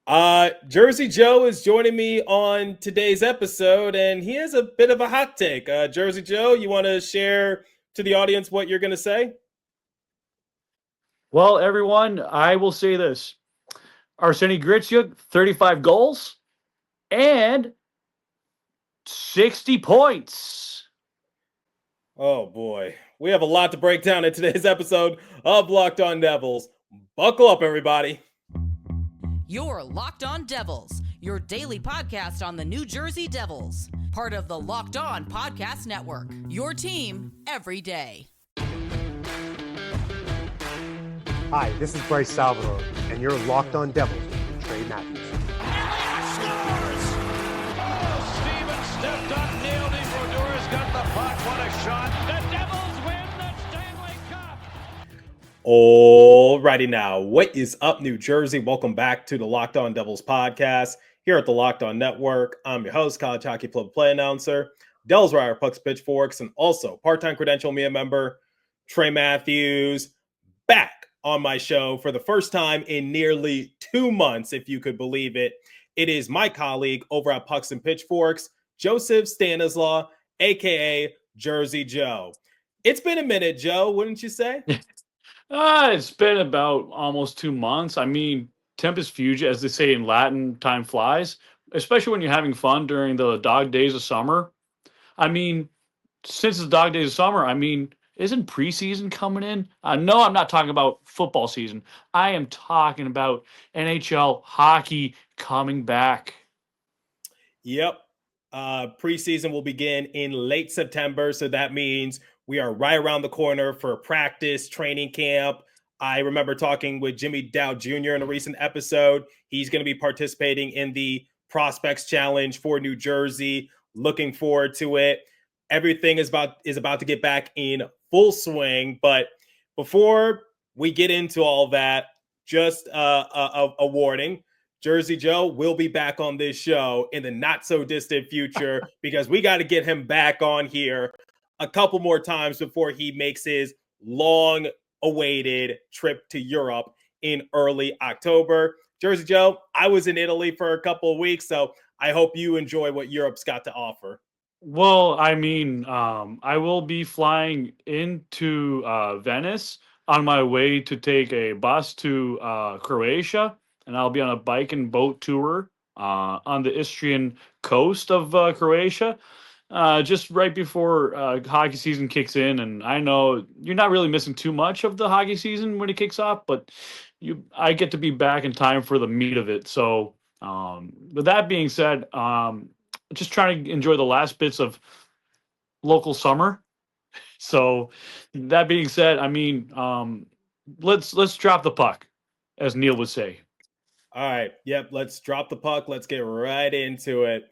Jersey Joe is joining me on today's episode, and he has a bit of a hot take. Jersey Joe, you want to share to the audience what you're going to say? Well, everyone, I will say this. Arseniy Gritsyuk, 35 goals and 60 points. Oh boy, we have a lot to break down in today's episode of Locked On Devils. Buckle up, everybody. You're Locked On Devils, your daily podcast on the New Jersey Devils, part of the Locked On Podcast Network, your team every day. Hi, this is Bryce Salvador, and you're Locked On Devils with Trey Matthews. Scores! Oh, Steven stepped up, nailed him. Brodor's got the puck. What a shot. The Devils win the Stanley Cup. Alrighty now, what is up, New Jersey? Welcome back to the Locked On Devils podcast here at the Locked On Network. I'm your host, college hockey play announcer, Devils Wire Pucks Pitchforks, and also part-time credential media member, Trey Matthews, back on my show for the first time in nearly 2 months, if you could believe it. It is my colleague over at Pucks and Pitchforks, Joseph Stanislaw, aka Jersey Joe. It's been a minute, Joe, wouldn't you say? It's been about almost 2 months. I mean, tempus fugit, as they say in Latin, time flies, especially when you're having fun during the dog days of summer. I mean, since the dog days of summer, isn't preseason coming in? No, I'm not talking about football season. I am talking about NHL hockey coming back. Yep. Preseason will begin in late September, so that means we are right around the corner for practice, training camp. I remember talking with Jimmy Dow Jr. in a recent episode. He's going to be participating in the Prospects Challenge for New Jersey. Looking forward to it. Everything is about to get back in full swing. But before we get into all that, just a warning. Jersey Joe will be back on this show in the not so distant future because we got to get him back on here a couple more times before he makes his long awaited trip to Europe in early October. Jersey Joe, I was in Italy for a couple of weeks, so I hope you enjoy what Europe's got to offer. Well, I will be flying into Venice on my way to take a bus to Croatia, and I'll be on a bike and boat tour on the Istrian coast of Croatia, just right before hockey season kicks in. And I know you're not really missing too much of the hockey season when it kicks off, but I get to be back in time for the meat of it. So, with that being said, just trying to enjoy the last bits of local summer. So that being said, let's drop the puck, as Neil would say. All right. Yep. Let's drop the puck. Let's get right into it.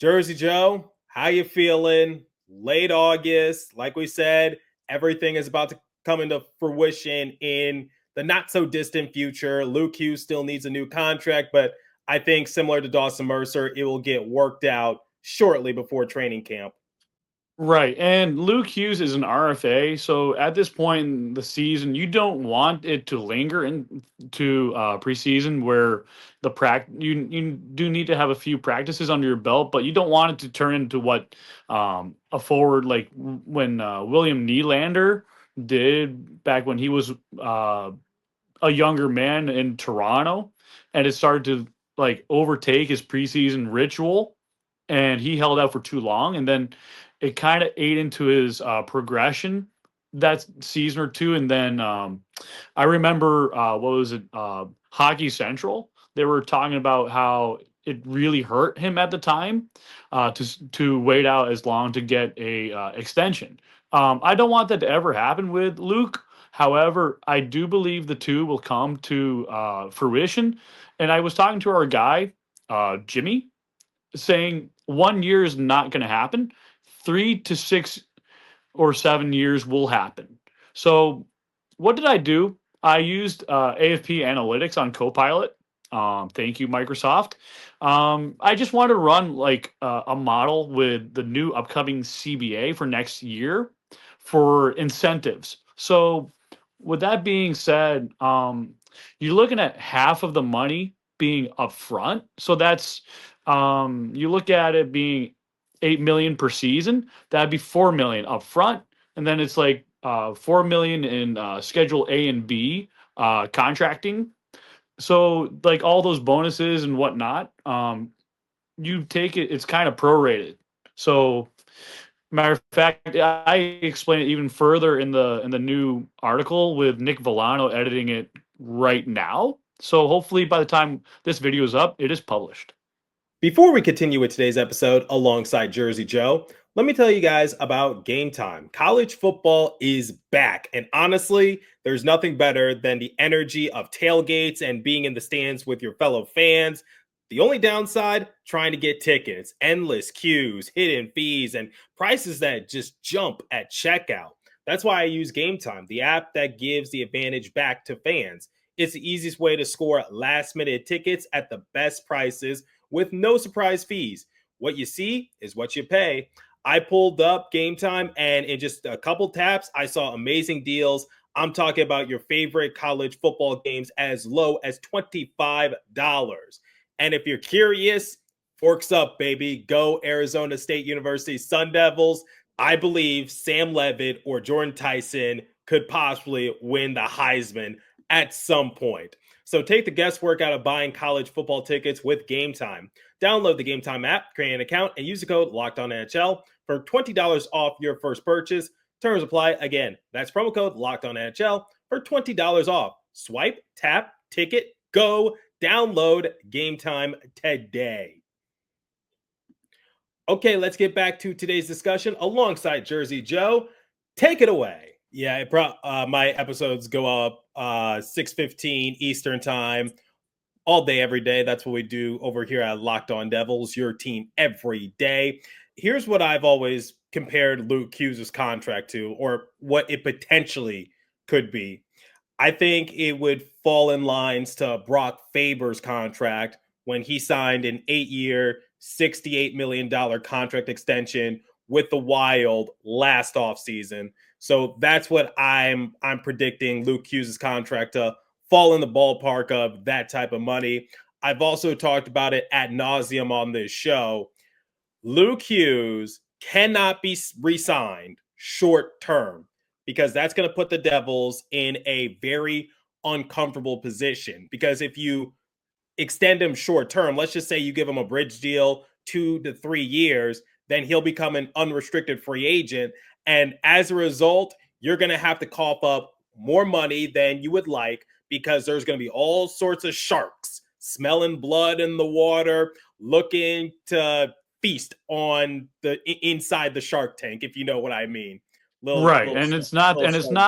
Jersey Joe, how you feeling? Late August. Like we said, everything is about to come into fruition in the not so distant future. Luke Hughes still needs a new contract, but I think similar to Dawson Mercer, it will get worked out shortly before training camp. Right. And Luke Hughes is an RFA. So at this point in the season, you don't want it to linger into preseason where you do need to have a few practices under your belt, but you don't want it to turn into what a forward like when William Nylander did back when he was a younger man in Toronto, and it started to like overtake his preseason ritual, and he held out for too long, and then it kind of ate into his progression that season or two. And then I remember what was it, Hockey Central, they were talking about how it really hurt him at the time to wait out as long to get a extension. I don't want that to ever happen with Luke. However, I do believe the two will come to fruition. And I was talking to our guy, Jimmy, saying 1 year is not going to happen. 3 to 6 or 7 years will happen. So what did I do? I used AFP Analytics on Copilot. Thank you, Microsoft. I just wanted to run like a model with the new upcoming CBA for next year for incentives. So with that being said, you're looking at half of the money being upfront. So that's you look at it being $8 million per season. That'd be $4 million upfront, and then it's like $4 million in Schedule A and B contracting. So like all those bonuses and whatnot, you take it. It's kind of prorated. So matter of fact, I explain it even further in the new article with Nick Villano editing it right now. So hopefully by the time this video is up, it is published. Before we continue with today's episode alongside Jersey Joe, let me tell you guys about Game Time. College football is back, and honestly, there's nothing better than the energy of tailgates and being in the stands with your fellow fans. The only downside, trying to get tickets, endless queues, hidden fees, and prices that just jump at checkout. That's why I use Game Time, the app that gives the advantage back to fans. It's the easiest way to score last-minute tickets at the best prices with no surprise fees. What you see is what you pay. I pulled up Game Time, and in just a couple taps, I saw amazing deals. I'm talking about your favorite college football games as low as $25. And if you're curious, forks up, baby. Go Arizona State University Sun Devils. I believe Sam Levitt or Jordan Tyson could possibly win the Heisman at some point. So take the guesswork out of buying college football tickets with Game Time. Download the Game Time app, create an account, and use the code LOCKEDONNHL for $20 off your first purchase. Terms apply. Again, that's promo code LOCKEDONNHL for $20 off. Swipe, tap, ticket, go. Download Game Time today. Okay, let's get back to today's discussion alongside Jersey Joe. Take it away. Yeah, my episodes go up 6:15 Eastern time all day, every day. That's what we do over here at Locked On Devils, your team every day. Here's what I've always compared Luke Hughes' contract to, or what it potentially could be. I think it would fall in lines to Brock Faber's contract when he signed an 8-year, $68 million contract extension with the Wild last offseason. So that's what I'm predicting Luke Hughes' contract to fall in the ballpark of that type of money. I've also talked about it ad nauseum on this show. Luke Hughes cannot be re-signed short term because that's going to put the Devils in a very uncomfortable position. Because if you extend him short term, let's just say you give him a bridge deal 2 to 3 years, then he'll become an unrestricted free agent. And as a result, you're going to have to cough up more money than you would like because there's going to be all sorts of sharks smelling blood in the water, looking to feast on the inside the shark tank, if you know what I mean. It's not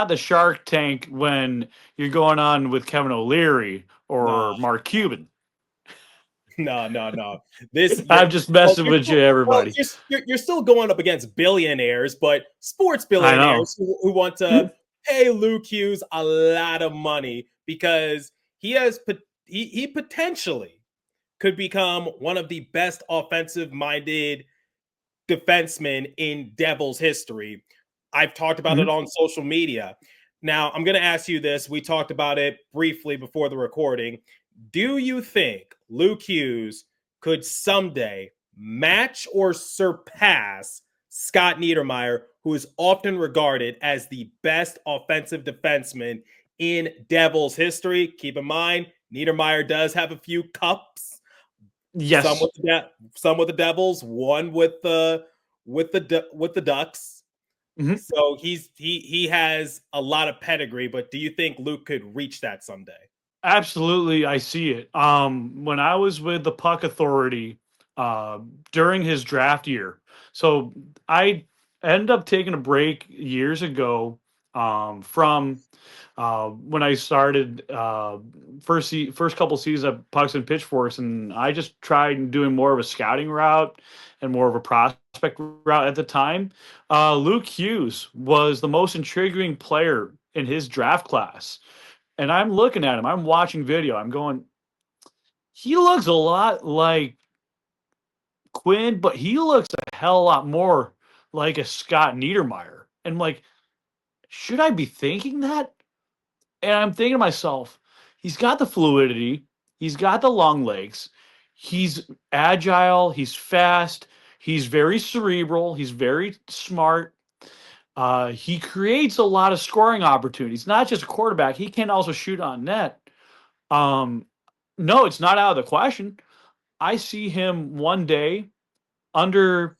the Shark Tank when you're going on with Kevin O'Leary or Mark Cuban. No. I'm just messing with you, everybody. Well, you're still going up against billionaires, but sports billionaires who want to pay Luke Hughes a lot of money because he potentially could become one of the best offensive-minded defensemen in Devils history. I've talked about it on social media. Now, I'm going to ask you this. We talked about it briefly before the recording. Do you think Luke Hughes could someday match or surpass Scott Niedermayer, who is often regarded as the best offensive defenseman in Devils history? Keep in mind, Niedermayer does have a few cups. Yes, some with the Devils, one with the Ducks. Mm-hmm. So he has a lot of pedigree. But do you think Luke could reach that someday? Absolutely, I see it. When I was with the Puck Authority during his draft year, so I ended up taking a break years ago from when I started first couple seasons at Pucks and Pitchforks, and I just tried doing more of a scouting route and more of a prospect route at the time. Luke Hughes was the most intriguing player in his draft class. And I'm looking at him. I'm watching video. I'm going, he looks a lot like Quinn, but he looks a hell of a lot more like a Scott Niedermayer. And like, should I be thinking that? And I'm thinking to myself, he's got the fluidity. He's got the long legs. He's agile. He's fast. He's very cerebral. He's very smart. He creates a lot of scoring opportunities. Not just a quarterback. He can also shoot on net. No, it's not out of the question. I see him one day under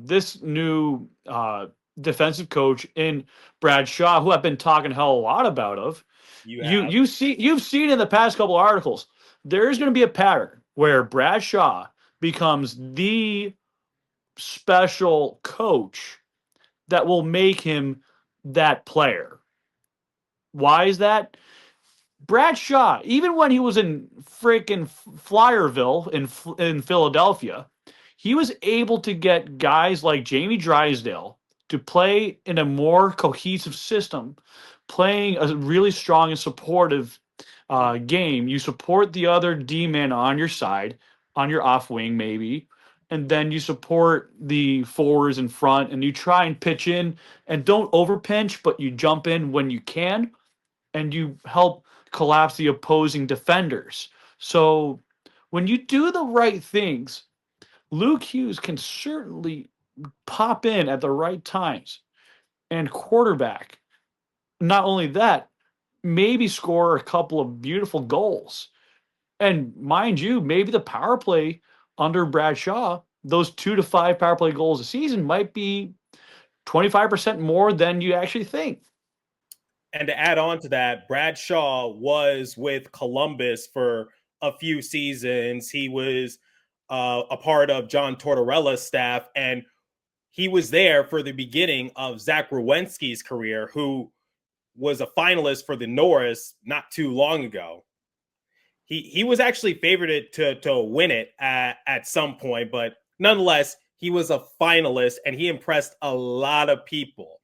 this new defensive coach in Brad Shaw, who I've been talking hell a lot about. You've seen in the past couple articles, there's going to be a pattern where Brad Shaw becomes the special coach that will make him that player. Why is that? Brad Shaw, even when he was in freaking Flyerville in Philadelphia, he was able to get guys like Jamie Drysdale to play in a more cohesive system, playing a really strong and supportive game. You support the other D-man on your side, on your off wing maybe, and then you support the forwards in front, and you try and pitch in and don't overpinch, but you jump in when you can, and you help collapse the opposing defenders. So when you do the right things, Luke Hughes can certainly pop in at the right times and quarterback. Not only that, maybe score a couple of beautiful goals. And mind you, maybe the power play under Brad Shaw, those 2 to 5 power play goals a season might be 25% more than you actually think. And to add on to that, Brad Shaw was with Columbus for a few seasons. He was a part of John Tortorella's staff, and he was there for the beginning of Zach Werenski's career, who was a finalist for the Norris not too long ago. He was actually favored to win it at some point, but nonetheless, he was a finalist, and he impressed a lot of people.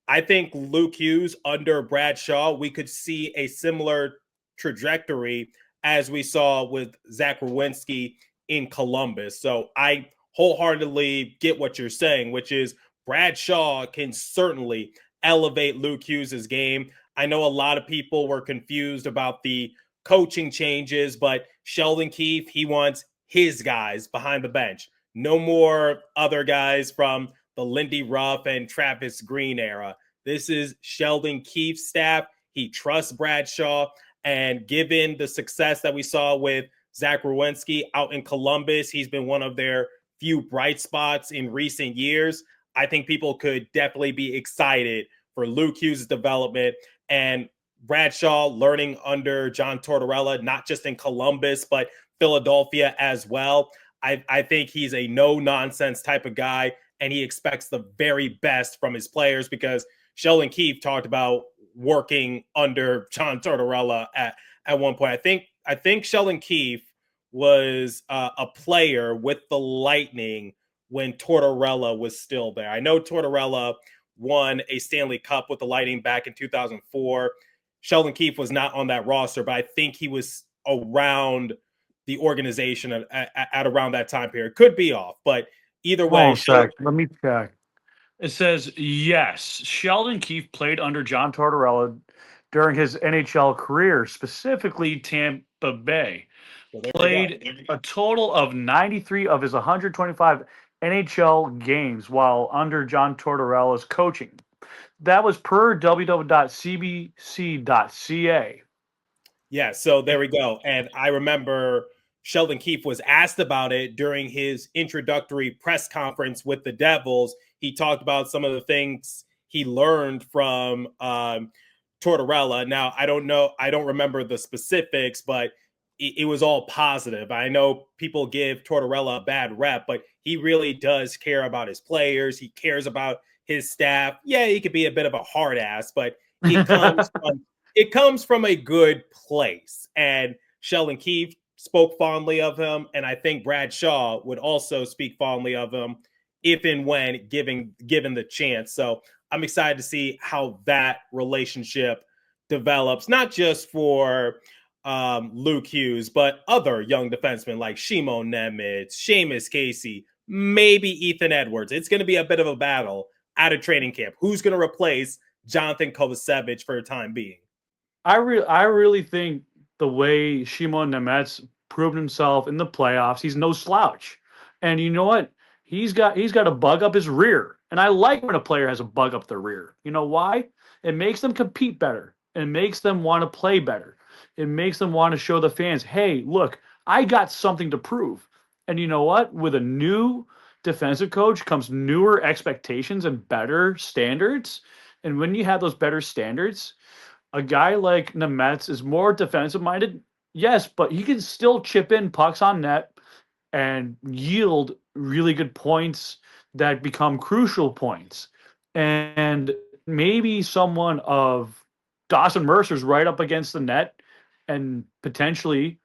I think Luke Hughes under Brad Shaw, we could see a similar trajectory as we saw with Zach Werenski in Columbus. So I wholeheartedly get what you're saying, which is Brad Shaw can certainly elevate Luke Hughes' game. I know a lot of people were confused about the coaching changes, but Sheldon Keefe, he wants his guys behind the bench. No more other guys from the Lindy Ruff and Travis Green era. This is Sheldon Keefe's staff. He trusts Brad Shaw, and given the success that we saw with Zach Werenski out in Columbus, he's been one of their few bright spots in recent years. I think people could definitely be excited for Luke Hughes' development and Brad Shaw learning under John Tortorella, not just in Columbus, but Philadelphia as well. I think he's a no-nonsense type of guy, and he expects the very best from his players because Sheldon Keefe talked about working under John Tortorella at one point. I think Sheldon Keefe was a player with the Lightning when Tortorella was still there. I know Tortorella won a Stanley Cup with the Lightning back in 2004. Sheldon Keefe was not on that roster, but I think he was around the organization at around that time period. Could be off, but either way. Let me check. It says, yes, Sheldon Keefe played under John Tortorella during his NHL career, specifically Tampa Bay. Played a total of 93 of his 125 NHL games while under John Tortorella's coaching. That was per www.cbc.ca. Yeah, so there we go. And I remember Sheldon Keefe was asked about it during his introductory press conference with the Devils. He talked about some of the things he learned from Tortorella. Now, I don't remember the specifics, but it was all positive. I know people give Tortorella a bad rep, but he really does care about his players. He cares about his staff. Yeah, he could be a bit of a hard ass, but it comes from a good place. And Sheldon Keefe spoke fondly of him, and I think Brad Shaw would also speak fondly of him if and when given the chance. So I'm excited to see how that relationship develops, not just for Luke Hughes, but other young defensemen like Shimon Nemitz, Seamus Casey, maybe Ethan Edwards. It's going to be a bit of a battle out of training camp. Who's going to replace Jonathan Kovacevic for the time being? I really think the way Shimon Nemets proved himself in the playoffs. He's no slouch. And you know what? He's got a bug up his rear. And I like when a player has a bug up their rear. You know why? It makes them compete better. It makes them want to play better. It makes them want to show the fans, hey, look, I got something to prove. And you know what? With a new defensive coach comes newer expectations and better standards. And when you have those better standards, a guy like Nemets is more defensive minded, yes, but he can still chip in pucks on net and yield really good points that become crucial points. And maybe someone of Dawson Mercer's right up against the net and potentially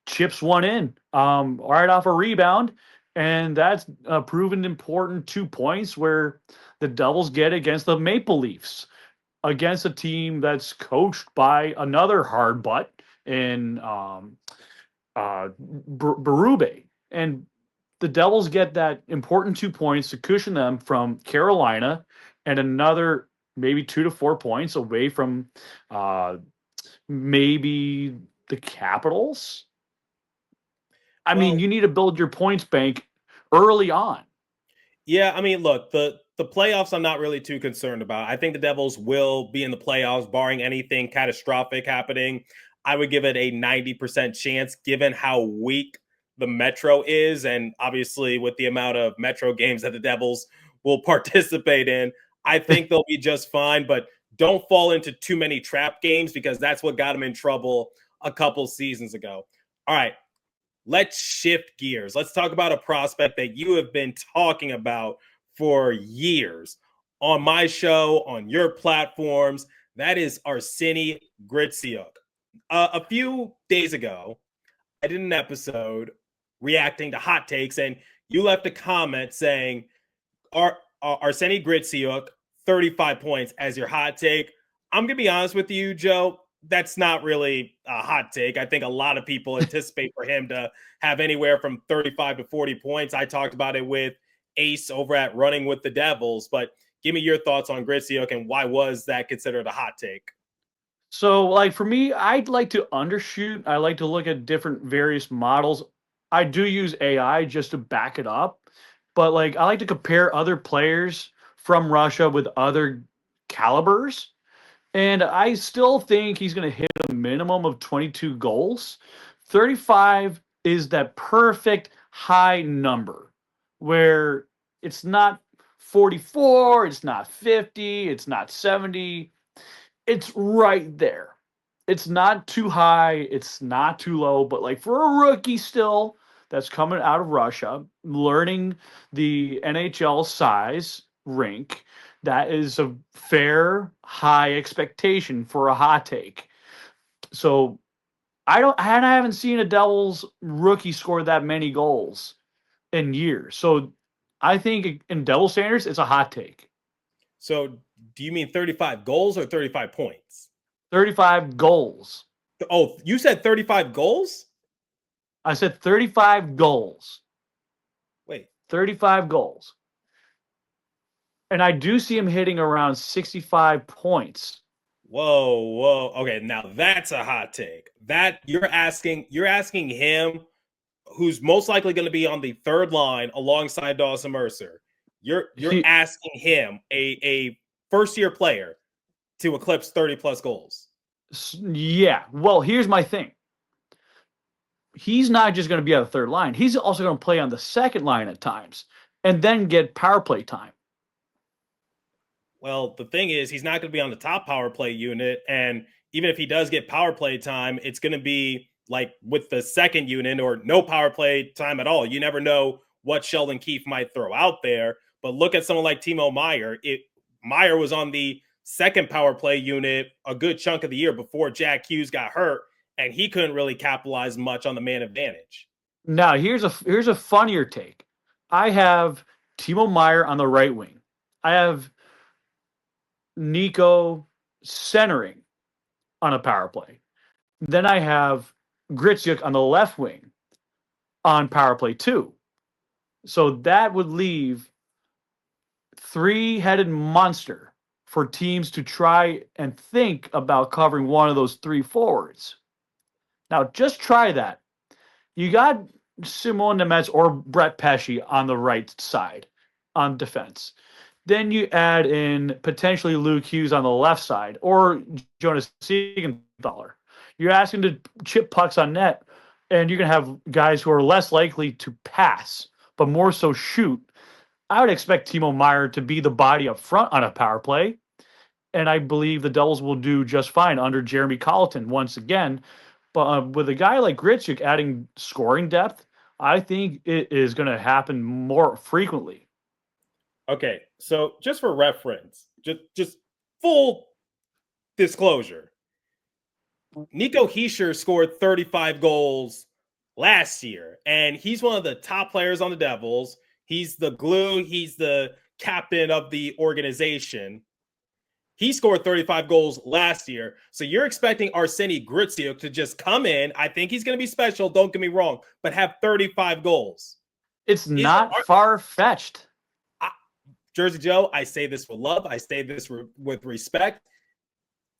chips one in right off a rebound. And that's a proven important 2 points where the Devils get against the Maple Leafs, against a team that's coached by another hard butt in Berube. And the Devils get that important 2 points to cushion them from Carolina and another maybe 2 to 4 points away from maybe the Capitals. I mean, you need to build your points bank early on. Yeah, I mean, look, the playoffs I'm not really too concerned about. I think the Devils will be in the playoffs, barring anything catastrophic happening. I would give it a 90% chance, given how weak the Metro is, and obviously with the amount of Metro games that the Devils will participate in. I think they'll be just fine, but don't fall into too many trap games because that's what got them in trouble a couple seasons ago. All right. Let's shift gears. Let's talk about a prospect that you have been talking about for years on my show, on your platforms. That is Arseniy Gritsyuk. A few days ago, I did an episode reacting to hot takes, and you left a comment saying Arseniy Gritsyuk, 35 points as your hot take. I'm going to be honest with you, Joe. That's not really a hot take. I think a lot of people anticipate for him to have anywhere from 35 to 40 points. I talked about it with Ace over at Running with the Devils, but give me your thoughts on Gritsyuk and why was that considered a hot take? So, like, for me, I'd like to undershoot. I like to look at different various models. I do use AI just to back it up, but like I like to compare other players from Russia with other calibers. And I still think he's going to hit a minimum of 22 goals. 35 is that perfect high number where it's not 44, it's not 50, it's not 70. It's right there. It's not too high, it's not too low, but like for a rookie still that's coming out of Russia, learning the NHL size rink, that is a fair high expectation for a hot take. So I haven't seen a Devils rookie score that many goals in years. So I think in Devil standards, it's a hot take. So do you mean 35 goals or 35 points? 35 goals. Oh, you said 35 goals? I said 35 goals. Wait. 35 goals. And I do see him hitting around 65 points. Whoa. Okay, now that's a hot take. That you're asking him, who's most likely going to be on the third line alongside Dawson Mercer. You're asking him, a first-year player, to eclipse 30-plus goals. Yeah. Well, here's my thing. He's not just going to be on the third line. He's also going to play on the second line at times and then get power play time. Well, the thing is, he's not going to be on the top power play unit. And even if he does get power play time, it's going to be like with the second unit or no power play time at all. You never know what Sheldon Keefe might throw out there. But look at someone like Timo Meier. Meier was on the second power play unit a good chunk of the year before Jack Hughes got hurt, and he couldn't really capitalize much on the man advantage. Now, here's a funnier take. I have Timo Meier on the right wing. I have Nico centering on a power play. Then I have Gritsyuk on the left wing on power play 2. So that would leave three-headed monster for teams to try and think about covering one of those three forwards. Now, just try that. You got Simone Nemeth or Brett Pesce on the right side on defense. Then you add in potentially Luke Hughes on the left side or Jonas Siegenthaler. You're asking to chip pucks on net, and you're going to have guys who are less likely to pass, but more so shoot. I would expect Timo Meier to be the body up front on a power play, and I believe the Devils will do just fine under Jeremy Colleton once again. But with a guy like Gritsyuk adding scoring depth, I think it is going to happen more frequently. Okay, so just for reference, just full disclosure, Nico Hischier scored 35 goals last year, and he's one of the top players on the Devils. He's the glue. He's the captain of the organization. He scored 35 goals last year. So you're expecting Arseniy Gritsyuk to just come in. I think he's going to be special. Don't get me wrong, but have 35 goals. It's not far-fetched. Jersey Joe, I say this with love. I say this with respect.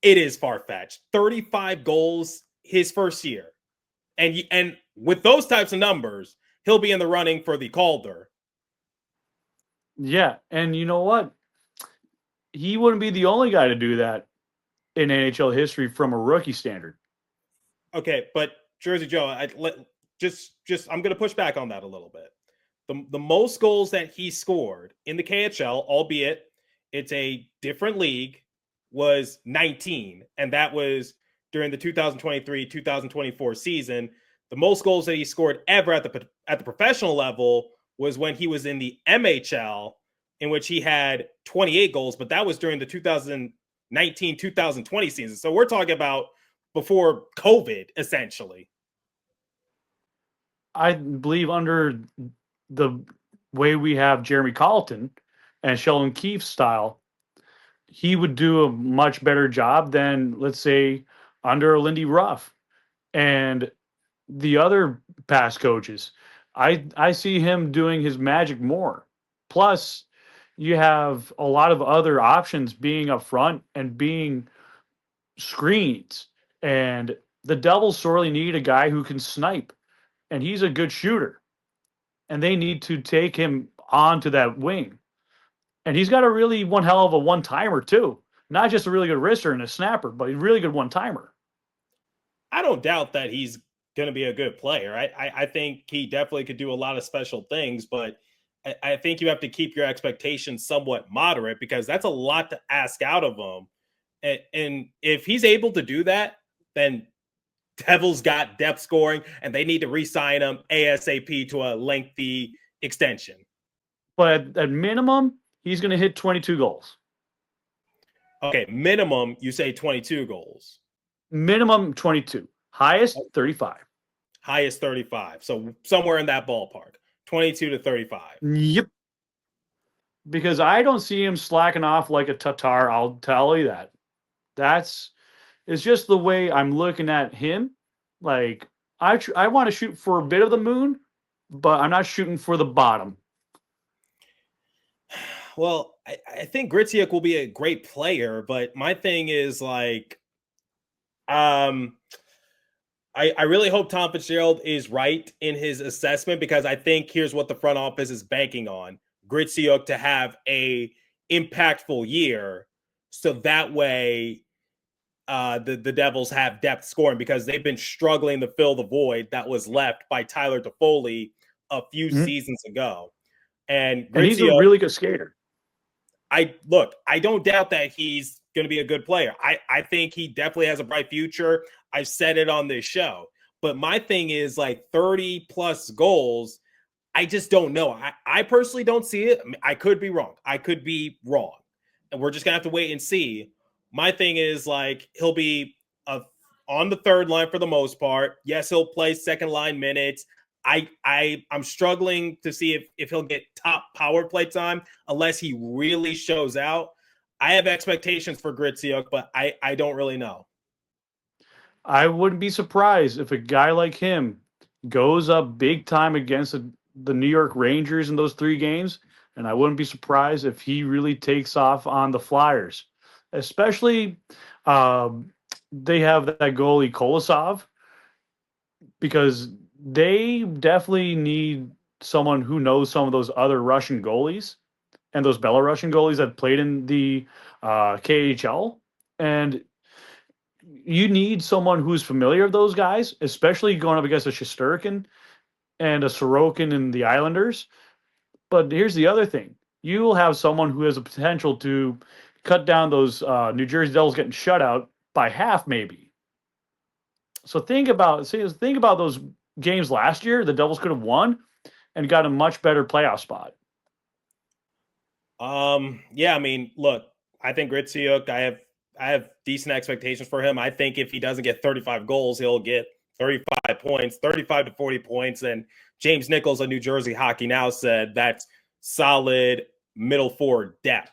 It is far-fetched. 35 goals his first year. And with those types of numbers, he'll be in the running for the Calder. Yeah, and you know what? He wouldn't be the only guy to do that in NHL history from a rookie standard. Okay, but Jersey Joe, I'm going to push back on that a little bit. The most goals that he scored in the KHL, albeit it's a different league, was 19, and that was during the 2023-2024 season. The most goals that he scored ever at the professional level was when he was in the MHL, in which he had 28 goals, but that was during the 2019-2020 season. So we're talking about before COVID, essentially. I believe under the way we have Jeremy Colleton and Sheldon Keefe's style, he would do a much better job than, let's say, under Lindy Ruff and the other past coaches. I see him doing his magic more. Plus, you have a lot of other options being up front and being screens. And the Devils sorely need a guy who can snipe, and he's a good shooter. And they need to take him onto that wing. And he's got one hell of a one-timer, too. Not just a really good wrister and a snapper, but a really good one-timer. I don't doubt that he's going to be a good player. I think he definitely could do a lot of special things, but I think you have to keep your expectations somewhat moderate because that's a lot to ask out of him. And if he's able to do that, then Devils got depth scoring and they need to re-sign him ASAP to a lengthy extension. But at minimum, he's going to hit 22 goals. Okay, minimum, you say 22 goals. Minimum 22. Highest 35. Highest 35. So somewhere in that ballpark. 22 to 35. Yep. Because I don't see him slacking off like a Tatar, I'll tell you that. It's just the way I'm looking at him. Like, I want to shoot for a bit of the moon, but I'm not shooting for the bottom. Well, I think Gritsyuk will be a great player, but my thing is like, I really hope Tom Fitzgerald is right in his assessment because I think here's what the front office is banking on: Gritsyuk to have a impactful year, so that way the Devils have depth scoring because they've been struggling to fill the void that was left by Tyler Toffoli a few seasons ago. And he's a really good skater. I don't doubt that he's going to be a good player. I think he definitely has a bright future. I've said it on this show. But my thing is like 30 plus goals. I just don't know. I personally don't see it. I could be wrong. And we're just going to have to wait and see. My thing is like he'll be on the third line for the most part. Yes, he'll play second line minutes. I'm struggling to see if he'll get top power play time unless he really shows out. I have expectations for Gritsyuk, but I don't really know. I wouldn't be surprised if a guy like him goes up big time against the New York Rangers in those 3 games, and I wouldn't be surprised if he really takes off on the Flyers. Especially they have that goalie Kolosov. because they definitely need someone who knows some of those other Russian goalies and those Belarusian goalies that played in the KHL. And you need someone who's familiar with those guys, especially going up against a Shesterkin and a Sorokin in the Islanders. But here's the other thing. You will have someone who has a potential to cut down those New Jersey Devils getting shut out by half, maybe. So think about those games last year. The Devils could have won and got a much better playoff spot. Yeah, I mean, look, I think Gritsyuk, I have decent expectations for him. I think if he doesn't get 35 goals, he'll get 35 points, 35 to 40 points. And James Nichols of New Jersey Hockey Now said that's solid middle forward depth,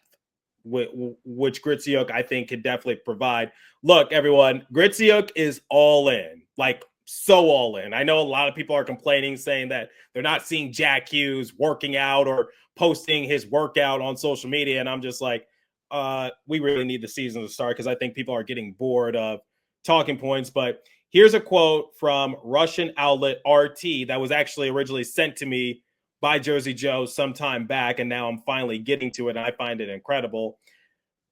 which Gritsyuk, I think, could definitely provide. Look, everyone, Gritsyuk is all in, like so all in. I know a lot of people are complaining, saying that they're not seeing Jack Hughes working out or posting his workout on social media. And I'm just like, we really need the season to start, because I think people are getting bored of talking points. But here's a quote from Russian outlet RT that was actually originally sent to me by Jersey Joe some time back, and now I'm finally getting to it, and I find it incredible.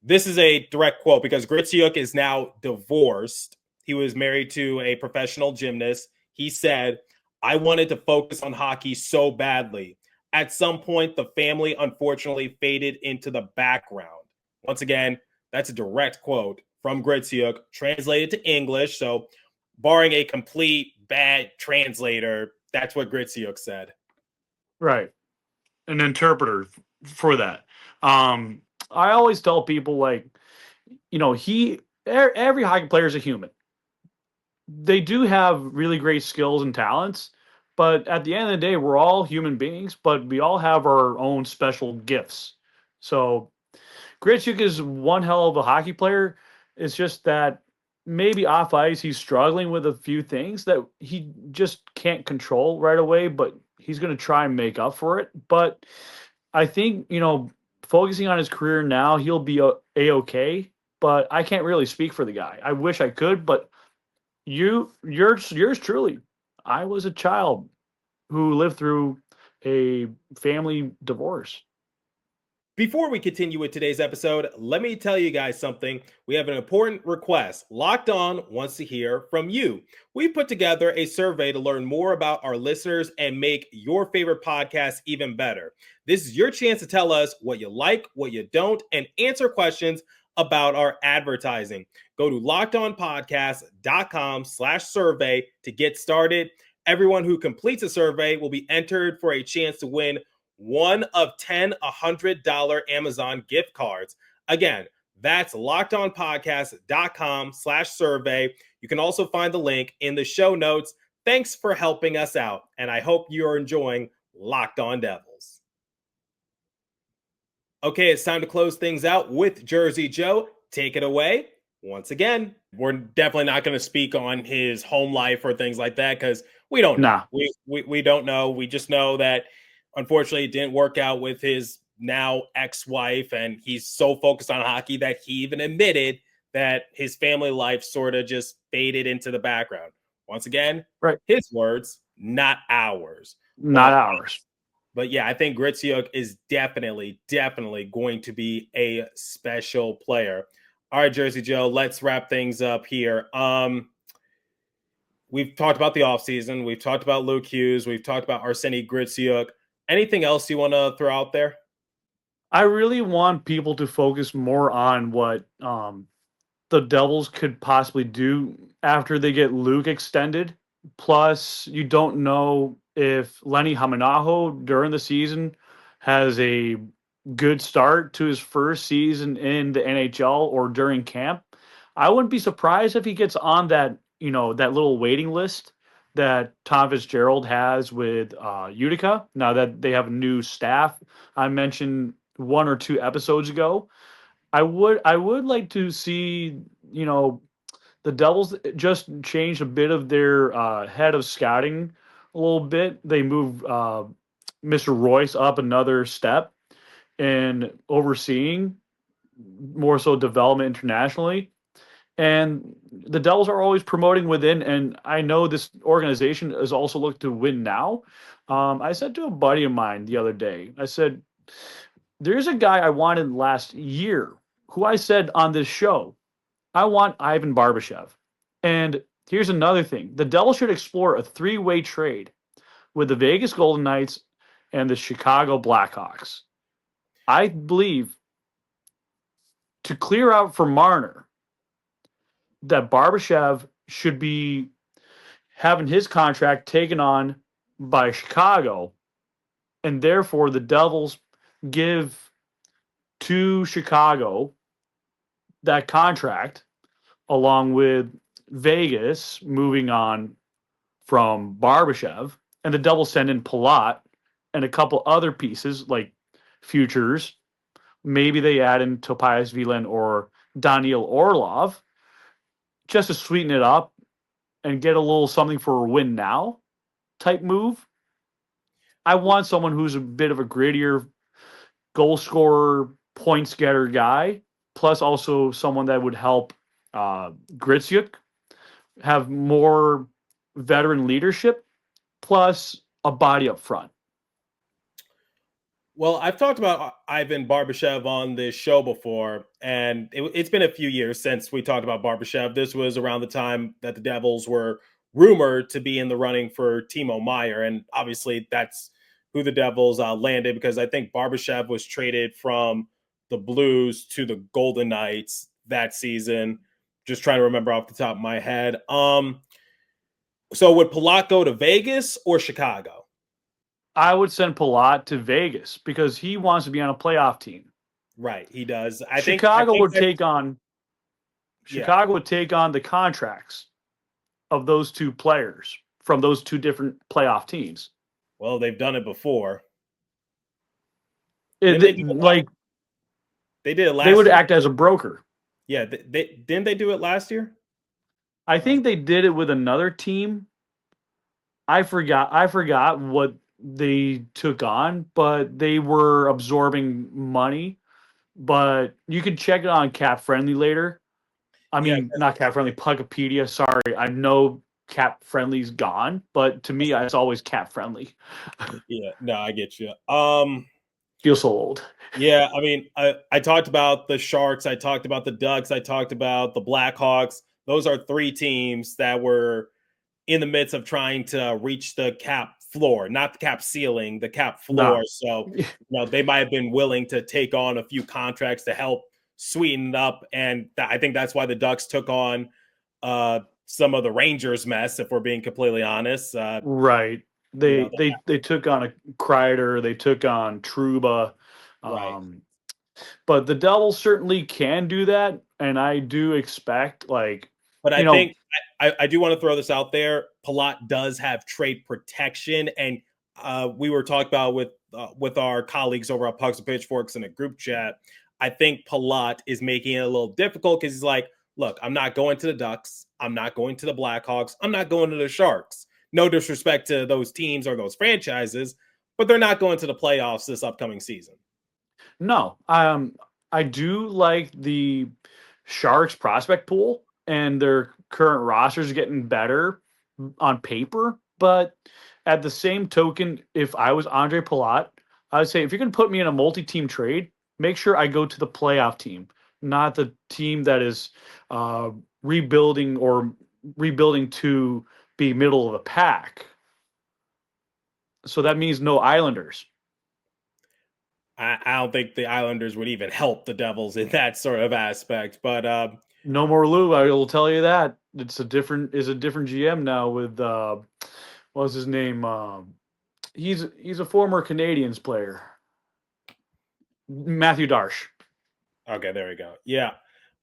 This is a direct quote, because Gritsyuk is now divorced. He was married to a professional gymnast. He said, "I wanted to focus on hockey so badly. At some point, the family unfortunately faded into the background." Once again, that's a direct quote from Gritsyuk, translated to English. So, barring a complete bad translator, that's what Gritsyuk said. Right. An interpreter for that. I always tell people, like, every hockey player is a human. They do have really great skills and talents, but at the end of the day, we're all human beings, but we all have our own special gifts. So Gritsyuk is one hell of a hockey player. It's just that maybe off ice, he's struggling with a few things that he just can't control right away, but he's going to try and make up for it. But I think, focusing on his career now, he'll be A-okay, but I can't really speak for the guy. I wish I could, but yours truly, I was a child who lived through a family divorce. Before we continue with today's episode, let me tell you guys something. We have an important request. Locked On wants to hear from you. We put together a survey to learn more about our listeners and make your favorite podcast even better. This is your chance to tell us what you like, what you don't, and answer questions about our advertising. Go to lockedonpodcast.com/survey to get started. Everyone who completes a survey will be entered for a chance to win one of 10 $100 Amazon gift cards. Again, that's lockedonpodcast.com/survey. You can also find the link in the show notes. Thanks for helping us out, and I hope you're enjoying Locked On Devils. Okay, it's time to close things out with Jersey Joe. Take it away. Once again, we're definitely not going to speak on his home life or things like that, because we don't know. We don't know. We just know that unfortunately it didn't work out with his now ex-wife, and he's so focused on hockey that he even admitted that his family life sort of just faded into the background. Once again, right, his words, not ours. Not ours. But yeah, I think Gritsyuk is definitely going to be a special player. All right, Jersey Joe, let's wrap things up here. We've talked about the offseason. We've talked about Luke Hughes. We've talked about Arseniy Gritsyuk. Anything else you want to throw out there? I really want people to focus more on what the Devils could possibly do after they get Luke extended. Plus, you don't know if Lenny Hamanaho during the season has a good start to his first season in the NHL or during camp. I wouldn't be surprised if he gets on that, that little waiting list that Tom Fitzgerald has with Utica, now that they have a new staff. I mentioned 1 or 2 episodes ago. I would like to see, the Devils just changed a bit of their head of scouting a little bit. They moved Mr. Royce up another step in overseeing more so development internationally. And the Devils are always promoting within, and I know this organization is also looked to win now. I said to a buddy of mine the other day, I said, there's a guy I wanted last year who I said on this show, I want Ivan Barbashev. And here's another thing. The Devils should explore a three-way trade with the Vegas Golden Knights and the Chicago Blackhawks. I believe to clear out for Marner that Barbashev should be having his contract taken on by Chicago, and therefore the Devils give to Chicago that contract along with Vegas moving on from Barbashev, and the Devils send in Palat and a couple other pieces like futures. Maybe they add in Tobias Wieland or Daniil Orlov just to sweeten it up and get a little something for a win now type move. I want someone who's a bit of a grittier goal scorer, points getter guy, plus also someone that would help Gritsyuk have more veteran leadership, plus a body up front. Well, I've talked about Ivan Barbashev on this show before, and it's been a few years since we talked about Barbashev. This was around the time that the Devils were rumored to be in the running for Timo Meier, and obviously that's who the Devils landed, because I think Barbashev was traded from the Blues to the Golden Knights that season. Just trying to remember off the top of my head. So would Palat go to Vegas or Chicago? I would send Palat to Vegas because he wants to be on a playoff team. Right, he does. Chicago would take on the contracts of those two players from those two different playoff teams. Well, they've done it before. They did it last year. Would act as a broker. Yeah, didn't they do it last year? I think they did it with another team. I forgot what they took on, but they were absorbing money. But you can check it on Cap Friendly later. I mean, not Cap Friendly, Puckapedia. Sorry, I know Cap Friendly's gone, but to me, it's always Cap Friendly. Yeah, no, I get you. Feel so old. Yeah, I mean, I talked about the Sharks, I talked about the Ducks, I talked about the Blackhawks. Those are three teams that were in the midst of trying to reach the cap floor, not the cap ceiling, the cap floor. No. So, they might have been willing to take on a few contracts to help sweeten it up. And I think that's why the Ducks took on some of the Rangers mess, if we're being completely honest. Right. They took on a Kreider, they took on Trouba. Right. But the Devils certainly can do that. And I do expect but I think I do want to throw this out there. Palat does have trade protection, and we were talking about with our colleagues over at Pucks and Pitchforks in a group chat. I think Palat is making it a little difficult because he's like, look, I'm not going to the Ducks. I'm not going to the Blackhawks. I'm not going to the Sharks. No disrespect to those teams or those franchises, but they're not going to the playoffs this upcoming season. No, I do like the Sharks prospect pool, and their current rosters getting better on paper. But at the same token, if I was Andre Palat, I would say if you're going to put me in a multi-team trade, make sure I go to the playoff team, not the team that is rebuilding to be middle of the pack. So that means no Islanders. I don't think the Islanders would even help the Devils in that sort of aspect, but no more Lou. I will tell you that it's a different GM now with what was his name? He's a former Canadiens player, Matthew Darche. Okay, there we go. Yeah.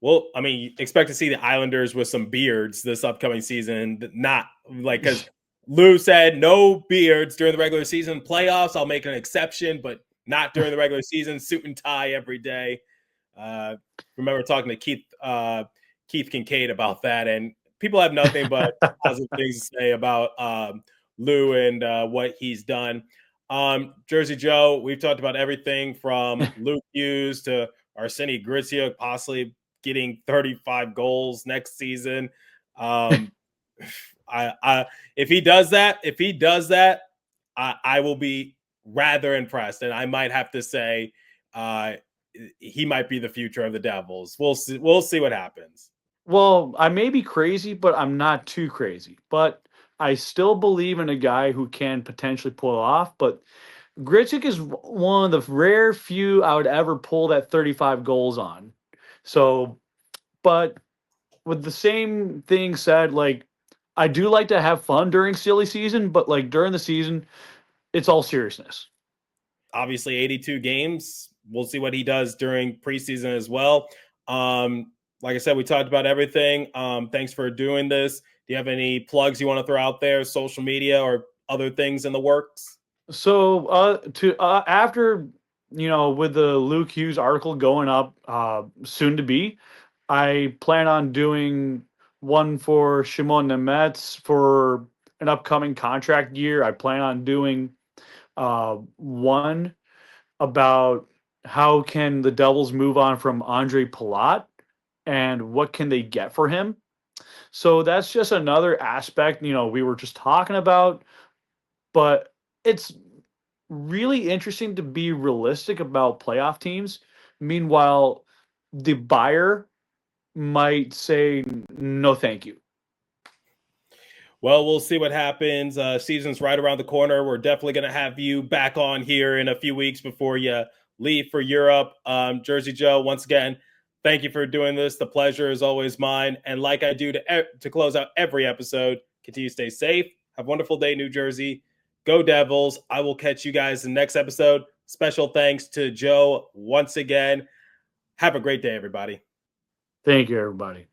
Well, I mean, you expect to see the Islanders with some beards this upcoming season, not because Lou said no beards during the regular season. Playoffs, I'll make an exception, but not during the regular season. Suit and tie every day. Remember talking to Keith Kincaid about that, and people have nothing but positive things to say about Lou and what he's done. Jersey Joe, we've talked about everything from Luke Hughes to Arseniy Gritsyuk possibly getting 35 goals next season. If he does that, I will be rather impressed, and I might have to say he might be the future of the Devils. We'll see. We'll see what happens. Well, I may be crazy, but I'm not too crazy. But I still believe in a guy who can potentially pull it off. But Gritsyuk is one of the rare few I would ever pull that 35 goals on. So, but with the same thing said, like, I do like to have fun during silly season, but like during the season, it's all seriousness. Obviously, 82 games. We'll see what he does during preseason as well. Like I said, we talked about everything. Thanks for doing this. Do you have any plugs you want to throw out there, social media or other things in the works? So after with the Luke Hughes article going up soon to be, I plan on doing one for Shimon Nemets for an upcoming contract year. I plan on doing one about how can the Devils move on from Andre Palat and what can they get for him. So that's just another aspect, we were just talking about, but it's really interesting to be realistic about playoff teams. Meanwhile, the buyer might say, no, thank you. Well, we'll see what happens. Season's right around the corner. We're definitely going to have you back on here in a few weeks before you leave for Europe. Jersey Joe, once again, thank you for doing this. The pleasure is always mine. And like I do to close out every episode, continue to stay safe. Have a wonderful day, New Jersey. Go Devils. I will catch you guys in the next episode. Special thanks to Joe once again. Have a great day, everybody. Thank you, everybody.